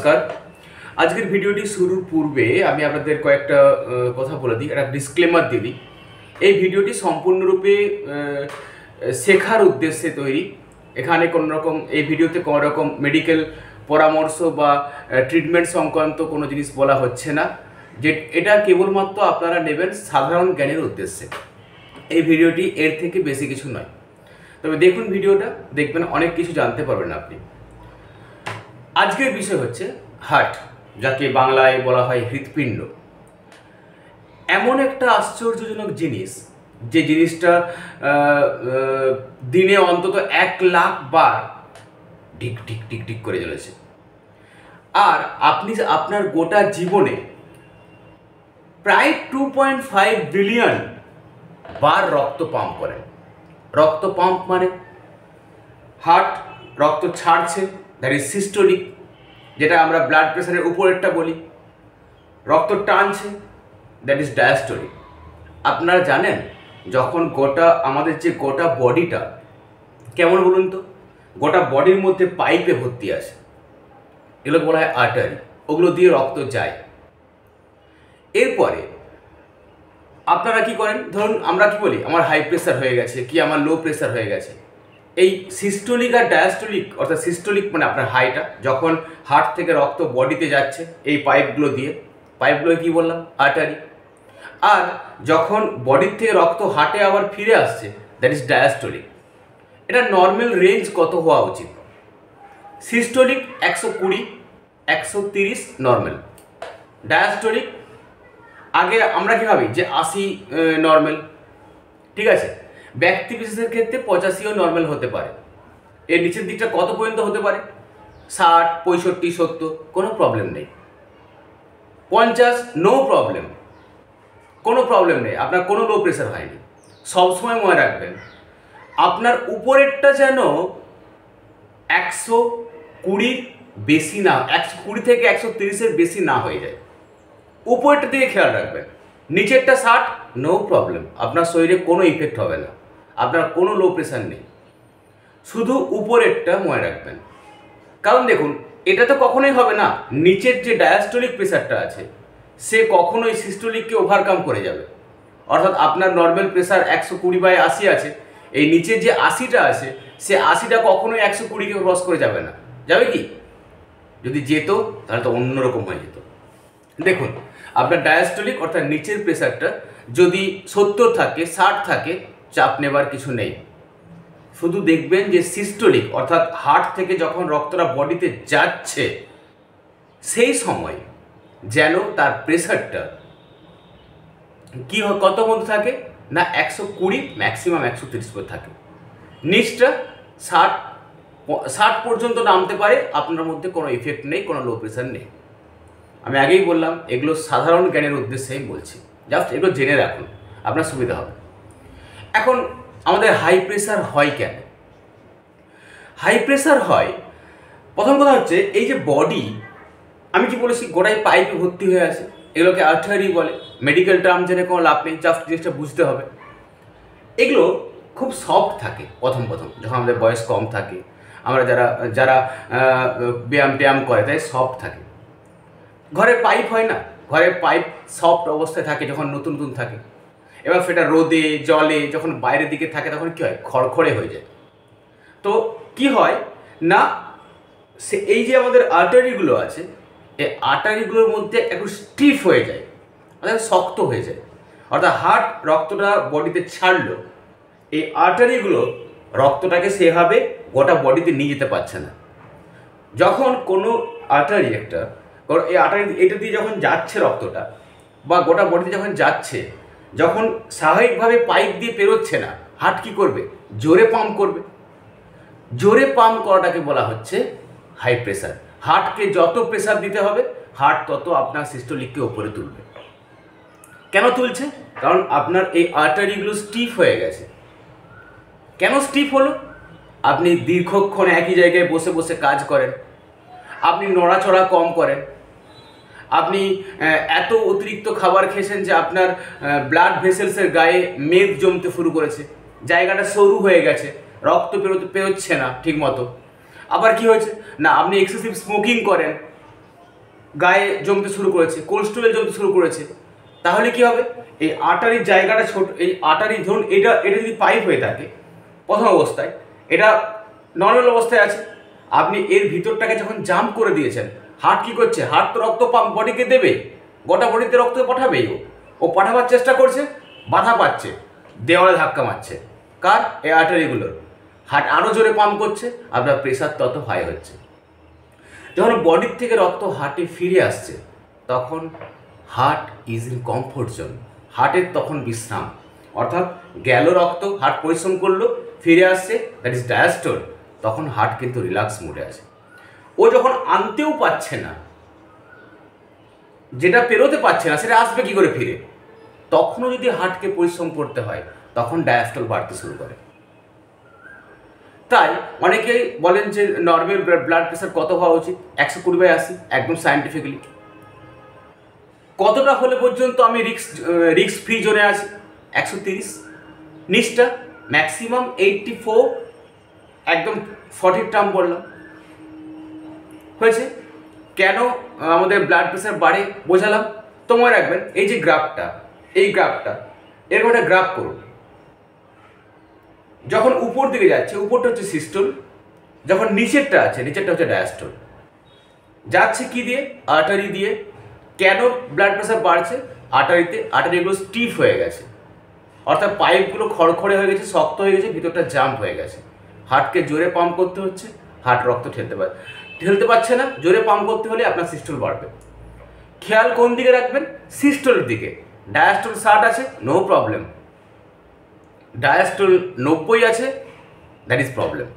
নমস্কার। আজকের ভিডিওটি শুরুর পূর্বে আমি আপনাদের কয়েকটা কথা বলে দিই, একটা ডিসক্লেমার দিয়ে দিই। এই ভিডিওটি সম্পূর্ণরূপে শেখার উদ্দেশ্যে তৈরি। এখানে এই ভিডিওতে কোনো রকম মেডিকেল পরামর্শ বা ট্রিটমেন্ট সংক্রান্ত কোনো জিনিস বলা হচ্ছে না, যে এটা কেবলমাত্র আপনারা নেবেন সাধারণ জ্ঞানের উদ্দেশ্যে। এই ভিডিওটি এর থেকে বেশি কিছু নয়, তবে দেখুন ভিডিওটা, দেখবেন অনেক কিছু জানতে পারবেন আপনি। আজকের বিষয় হচ্ছে হার্ট, যাকে বাংলায় বলা হয় হৃৎপিণ্ড। এমন একটা আশ্চর্যজনক জিনিস, যে জিনিসটা দিনে অন্তত 1 লাখ বার টিক টিক টিক টিক করে চলেছে। আর আপনি আপনার গোটা জীবনে প্রায় 2.5 বিলিয়ন বার রক্ত পাম্প করেন। রক্ত পাম্প মানে হার্ট রক্ত ছাড়ছে, দ্যাট ইজ সিস্টোলিক, যেটা আমরা ব্লাড প্রেশারের উপরেরটা বলি। রক্ত টানছে, দ্যাট ইজ ডায়াস্টোলিক। আপনারা জানেন যখন আমাদের যে গোটা বডিটা কেমন বলুন তো, গোটা বডির মধ্যে পাইপে ভর্তি আছে, এগুলো বলা হয় আর্টারি, ওগুলো দিয়ে রক্ত যায়। এরপরে আপনারা কি করেন, ধরুন আমরা কি বলি আমার হাই প্রেশার হয়ে গেছে, কি আমার লো প্রেশার হয়ে গেছে। এই সিস্টোলিক আর ডায়াস্টোলিক, অর্থাৎ সিস্টোলিক মানে আপনার হাইটা, যখন হার্ট থেকে রক্ত বডিতে যাচ্ছে এই পাইপগুলো দিয়ে, পাইপগুলো কি বললাম আর্টারি। আর যখন বডির থেকে রক্ত হার্টে আবার ফিরে আসছে, দ্যাট ইজ ডায়াস্টোলিক। এটা নর্মাল রেঞ্জ কত হওয়া উচিত? Systolic 120, 130 normal. ডায়াস্টোলিক আগে আমরা কি ভাবি যে 80 নর্মাল, ঠিক আছে। ব্যক্তি বিশেষের ক্ষেত্রে 85ও নর্মাল হতে পারে। এর নিচের দিকটা কত পর্যন্ত হতে পারে? 60, 65, 70, কোনো প্রবলেম নেই। 50 নো প্রবলেম, কোনো প্রবলেম নেই, আপনার কোনো লো প্রেশার হয়নি। সবসময় মনে রাখবেন আপনার উপরেরটা যেন 120 বেশি না, 120 থেকে 130-এর বেশি না হয়ে যায়। উপরেরটা দিকে খেয়াল রাখবেন। নিচেরটা 60, নো প্রবলেম, আপনার শরীরে কোনো ইফেক্ট হবে না, আপনার কোনো লো প্রেশার নেই। শুধু উপরেরটা মনে রাখবেন, কারণ দেখুন এটা তো কখনোই হবে না, নিচের যে ডায়াস্টোলিক প্রেশারটা আছে সে কখনোই সিস্টোলিককে ওভারকাম করে যাবে। অর্থাৎ আপনার নর্মাল প্রেশার 120/80 আছে, এই নিচের যে 80টা আছে সে 80টা কখনোই 120কে ক্রস করে যাবে না। যাবে কি? যদি যেত তাহলে তো অন্যরকম হয়ে যেত। দেখুন আপনার ডায়াস্টোলিক অর্থাৎ নিচের প্রেশারটা যদি 70 থাকে, 60 থাকে, চাপ নেবার কিছু নেই। শুধু দেখবেন যে সিস্টোলিক অর্থাৎ হার্ট থেকে যখন রক্তটা বডিতে যাচ্ছে সেই সময় যেন তার প্রেশারটা কি কত মধ্যে থাকে না, 120, ম্যাক্সিমাম 130 করে থাকে। নিচটা 60 পর্যন্ত নামতে পারে, আপনার মধ্যে কোনো ইফেক্ট নেই, কোনো লো প্রেশার নেই। আমি আগেই বললাম এগুলো সাধারণ জ্ঞানের উদ্দেশ্যেই বলছি, জাস্ট এগুলো জেনে রাখুন, আপনার সুবিধা হবে। এখন আমাদের হাই প্রেশার হয় কেন? হাই প্রেশার হয়, প্রথম কথা হচ্ছে এই যে বডি, আমি কি বলেছি গোটাই পাইপে ভর্তি হয়ে আছে, এগুলোকে আর্টারি বলে। মেডিকেল টার্ম জেনে কোনো লাভ নেই, জাস্ট জিনিসটা বুঝতে হবে। এগুলো খুব সফট থাকে প্রথম যখন আমাদের বয়স কম থাকে, আমরা যারা ব্যায়াম করে তাই সফট থাকে। ঘরে পাইপ হয় না, ঘরে পাইপ সফট অবস্থায় থাকে যখন নতুন থাকে। এবার সেটা রোদে জলে যখন বাইরের দিকে থাকে তখন কী হয়, খড়খড়ে হয়ে যায়। তো কি হয় না, এই যে আমাদের আর্টারিগুলো আছে, এই আর্টারিগুলোর মধ্যে একটু স্টিফ হয়ে যায়, অর্থাৎ শক্ত হয়ে যায়। অর্থাৎ হার্ট রক্তটা বডিতে ছাড়লো, এই আর্টারিগুলো রক্তটাকে সেভাবে গোটা বডিতে নিয়ে যেতে পারছে না। যখন কোনো আর্টারি এই আর্টারি এটা দিয়ে যখন যাচ্ছে রক্তটা বা গোটা বডিতে যখন যাচ্ছে, যখন স্বাভাবিকভাবে পাইপ দিয়ে পেরোচ্ছে না, হার্ট কী করবে? জোরে পাম্প করবে। জোরে পাম্প করাটাকে বলা হচ্ছে হাই প্রেশার। হার্টকে যত প্রেশার দিতে হবে, হার্ট তত আপনার সিস্টোলিককে ওপরে তুলবে। কেন তুলছে? কারণ আপনার এই আর্টারিগুলো স্টিফ হয়ে গেছে। কেন স্টিফ হলো? আপনি দীর্ঘক্ষণ একই জায়গায় বসে কাজ করেন, আপনি নড়াচড়া কম করেন, আপনি এত অতিরিক্ত খাবার খেয়েছেন যে আপনার ব্লাড ভেসেলসের গায়ে মেদ জমতে শুরু করেছে, জায়গাটা সরু হয়ে গেছে, রক্ত পেরোচ্ছে না ঠিক মতো। আবার কি হয়েছে না, আপনি এক্সেসিভ স্মোকিং করেন, গায়ে জমতে শুরু করেছে, কোলেস্টেরল জমতে শুরু করেছে, তাহলে কি হবে? এই আর্টারির জায়গাটা ছোট, এই আর্টারি ধরুন এটা যদি পাইপ হয়ে থাকে প্রথম অবস্থায়, এটা নর্মাল অবস্থায় আছে, আপনি এর ভিতরটাকে যখন জাম্প করে দিয়েছেন, হার্ট কী করছে? হার্ট তো রক্ত বডিকে দেবে, গোটা বডিতে রক্ত পাঠাবেই, ও পাঠাবার চেষ্টা করছে, বাধা পাচ্ছে, দেওয়ালে ধাক্কা মারছে। কার? এই আর্টারিগুলোর। হার্ট আরও জোরে পাম্প করছে, আপনার প্রেশার তত হাই হচ্ছে। যখন বডির থেকে রক্ত হার্টে ফিরে আসছে, তখন heart is in comfort zone, হার্টের তখন বিশ্রাম, অর্থাৎ গেল রক্ত, হার্ট পরিশ্রম করলো, ফিরে আসছে, দ্যাট ইজ ডায়াস্টোল, তখন হার্ট কিন্তু রিল্যাক্স মোডে আছে। ও যখন আনতেও পারছে না, যেটা পেরোতে পারছে না সেটা আসবে কী করে ফিরে, তখনও যদি হার্টকে পরিশ্রম করতে হয়, তখন ডায়াস্টোল বাড়তে শুরু করে। তাই অনেকেই বলেন যে নর্মাল ব্লাড প্রেশার কত হওয়া উচিত? 120/80, একদম সায়েন্টিফিক্যালি। কতটা হলে পর্যন্ত আমি রিস্ক ফ্রি জোনে আছি? 130। নিচটা ম্যাক্সিমাম 84, একদম 40 টার্ম বললাম। হয়েছে? কেন আমাদের ব্লাড প্রেশার বাড়ে বোঝালাম। তো মনে রাখবেন, এই যে গ্রাফটা, এই গ্রাফটা, এরকম একটা গ্রাফ করুন। যখন উপর দিকে যাচ্ছে, উপরটা হচ্ছে সিস্টোল, যখন নিচেরটা আছে, নিচেরটা হচ্ছে ডায়াস্টোল। যাচ্ছে কি দিয়ে? আর্টারি দিয়ে। কেন ব্লাড প্রেশার বাড়ছে? আর্টারিগুলো স্টিফ হয়ে গেছে, অর্থাৎ পাইপগুলো খড়খড়ে হয়ে গেছে, শক্ত হয়ে গেছে, ভিতরটা জাম্প হয়ে গেছে। হার্টকে জোরে পাম্প করতে হচ্ছে, হার্ট রক্ত ঠেলতে পারছে না। জোরে পাম্প করতে হলে আপনার সিস্টোল বাড়বে। খেয়াল কোন দিকে রাখবেন? সিস্টোলের দিকে। ডায়াস্টোল 60 আছে, নো প্রবলেম। ডায়াস্টোল 90 আছে, দ্যাট ইজ প্রবলেম।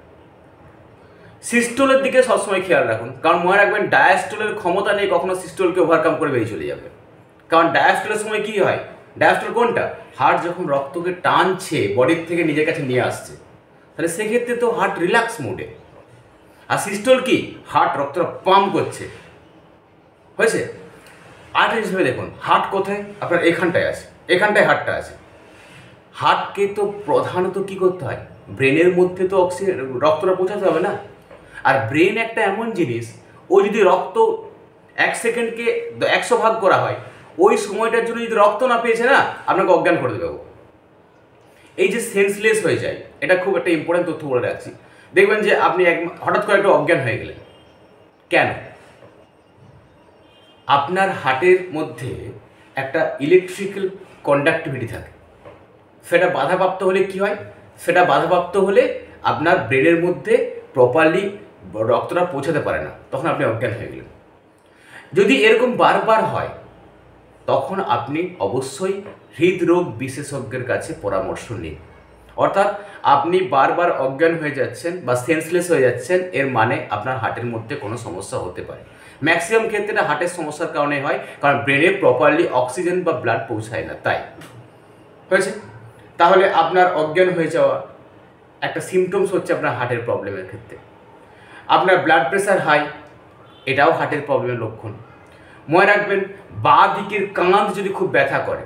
সিস্টোলের দিকে সবসময় খেয়াল রাখুন, কারণ মনে রাখবেন ডায়াস্টোলের ক্ষমতা নেই কখনো সিস্টোলকে ওভারকাম করে বেরিয়ে চলে যাবে। কারণ ডায়াস্টোলের সময় কী হয়? ডায়াস্টোল কোনটা? হার্ট যখন রক্তকে টানছে, বডির থেকে নিজের কাছে নিয়ে আসছে, তাহলে সেক্ষেত্রে তো হার্ট রিল্যাক্স মোডে। আর সিস্টোল কি? হার্ট রক্তটা পাম্প করছে। হয়েছে? আরেকটা হিসেবে দেখুন, হার্ট কোথায়? আপনার এখানটায় আছে, এখানটায় হার্টটা আছে। হার্টকে তো প্রধানত কী করতে হয়? ব্রেনের মধ্যে তো রক্তটা পৌঁছাতে হবে না। আর ব্রেন একটা এমন জিনিস, ও যদি রক্ত 1 সেকেন্ডকে 100 ভাগ করা হয়, ওই সময়টার জন্য যদি রক্ত না পেয়েছে না, আপনাকে অজ্ঞান করে দেবে। এই যে সেন্সলেস হয়ে যায়, এটা খুব একটা ইম্পর্টেন্ট তথ্য বলে রাখছি। দেখবেন যে আপনি হঠাৎ করে একটা অজ্ঞান হয়ে গেলেন। কেন? আপনার হার্টের মধ্যে একটা ইলেকট্রিক্যাল কন্ডাক্টিভিটি থাকে, সেটা বাধাপ্রাপ্ত হলে কি হয়? সেটা বাধাপ্রাপ্ত হলে আপনার ব্রেনের মধ্যে প্রপারলি রক্তটা পৌঁছাতে পারে না, তখন আপনি অজ্ঞান হয়ে গেলেন। যদি এরকম বারবার হয়, তখন আপনি অবশ্যই হৃদরোগ বিশেষজ্ঞের কাছে পরামর্শ নিন। অর্থাৎ আপনি বারবার অজ্ঞান হয়ে যাচ্ছেন বা সেন্সলেস হয়ে যাচ্ছেন, এর মানে আপনার হার্টের মধ্যে কোনো সমস্যা হতে পারে। ম্যাক্সিমাম ক্ষেত্রে হার্টের সমস্যার কারণে হয়, কারণ ব্রেনে প্রপারলি অক্সিজেন বা ব্লাড পৌঁছায় না, তাই। হয়েছে? তাহলে আপনার অজ্ঞান হয়ে যাওয়া একটা সিমটমস হচ্ছে আপনার হার্টের প্রবলেমের ক্ষেত্রে। আপনার ব্লাড প্রেশার হাই, এটাও হার্টের প্রবলেমের লক্ষণ। মনে রাখবেন, বাঁ দিকের কাঁধ যদি খুব ব্যথা করে,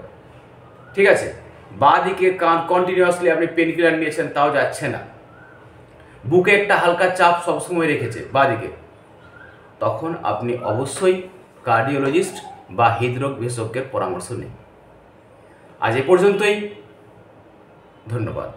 ঠিক আছে, বাঁ দিকের কাঁধ কন্টিনিউয়াসলি আপনি পেন কিলার নিয়েছেন তাও যাচ্ছে না, বুকে একটা হালকা চাপ সবসময় রেখেছে বাঁ দিকে, তখন আপনি অবশ্যই কার্ডিওলজিস্ট বা হৃদরোগ বিশেষজ্ঞের পরামর্শ নিন। আজ এ পর্যন্তই, ধন্যবাদ।